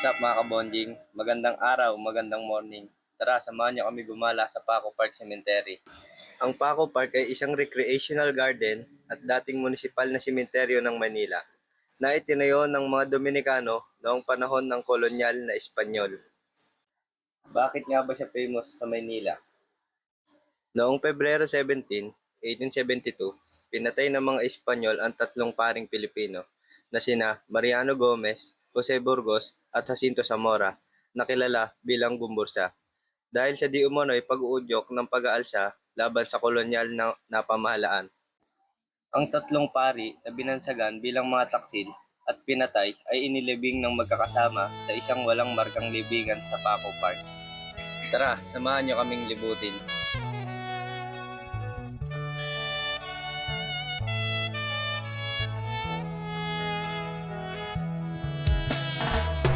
What's up mga kabonding? Magandang araw, magandang morning. Tara, samahan niyo kami gumala sa Paco Park Cemetery. Ang Paco Park ay isang recreational garden at dating munisipal na sementeryo ng Manila na itinayo ng mga Dominikano noong panahon ng kolonyal na Espanyol. Bakit nga ba siya famous sa Maynila? Noong Pebrero 17, 1872, pinatay ng mga Espanyol ang tatlong paring Pilipino na sina Mariano Gomez, Jose Burgos at Jacinto Zamora na kilala bilang Gumbursa dahil sa di umano'y pag-uudyok ng pag-aalsa laban sa kolonyal na pamahalaan. Ang tatlong pari na binansagan bilang mga taksil at pinatay ay inilibing ng magkakasama sa isang walang markang libingan sa Paco Park. Tara, samahan niyo kaming libutin.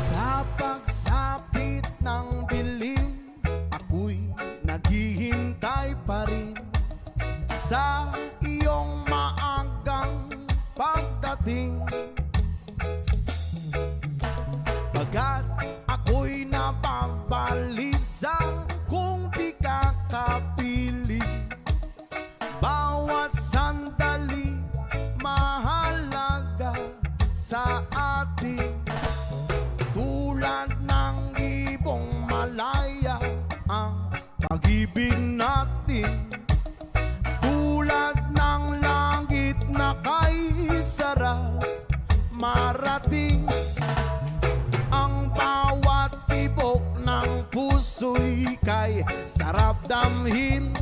Sa pagsapit ng dilim, ako'y naghihintay pa rin sa iyong maagang pagdating. Bagat ako'y nababalisa kung di ka kapiling. Bawat sandali mahalaga sa atin. Tulad ng ibong malaya ang pag-ibig natin. Tulad ng langit na kay sarap marating. Ang bawat tibok ng puso'y kay sarap damhin.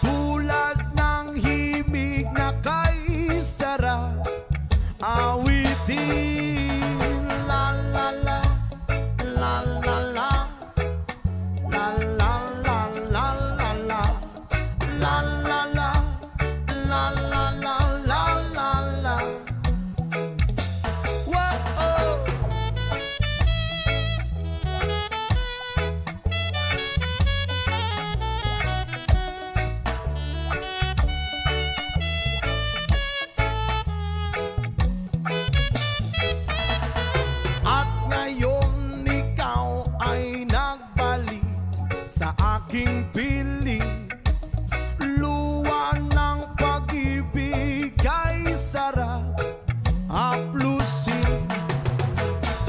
Tulad ng himig na kay sarap awitin. La la la, la la la, la la la la la la, la la la, la la la la la la. Whoa. At ngayon ikaw ay nagbalik sa aking piling. Luwa ng pag-ibig ay sarap haplusin.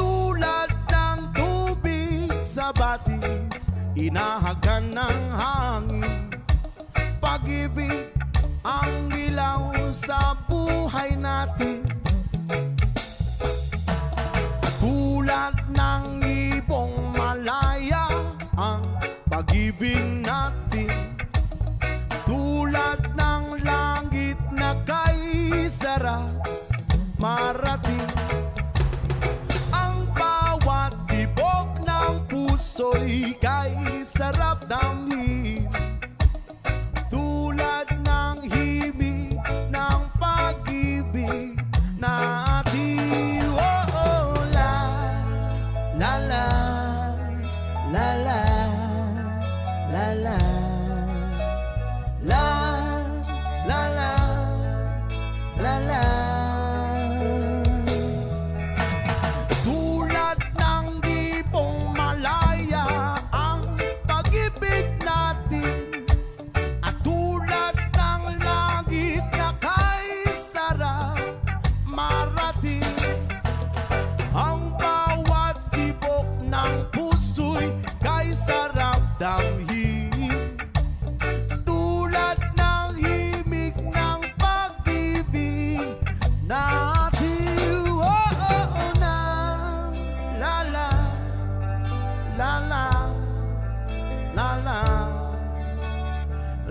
Tulad ng tubig sa batis, inahagan ng hangin. Pag-ibig ang ilaw sa buhay natin. Tulad ng ibong malaya ang pag-ibig natin. Tulad ng langit na kay sarap marating. Ang bawat tibok ng puso'y kay sarap damhin. Tulad ng himig ng pag-ibig natin. Oh, la la la la la la la la la la la la. Tulad ng ibong malaya ang pag-ibig natin. At tulad ng langit na kay sarap marating. Ang bawat tibok ng puso'y kay sarap damhin. Tulad ng himig ng pag-ibig natin. Oh, na la la la la la la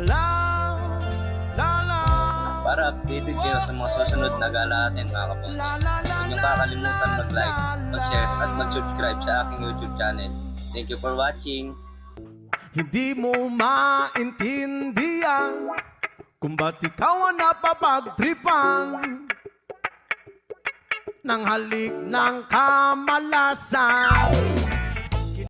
la la la. Para updated kayo sa mga susunod na gala natin mga kabonding. Huwag niyo kakalimutan mag-like, mag-share at mag-subscribe sa aking YouTube channel. Thank you for watching! Hindi mo maintindihan kung ba't ikaw ang napapagtripan ng halik ng kamalasan.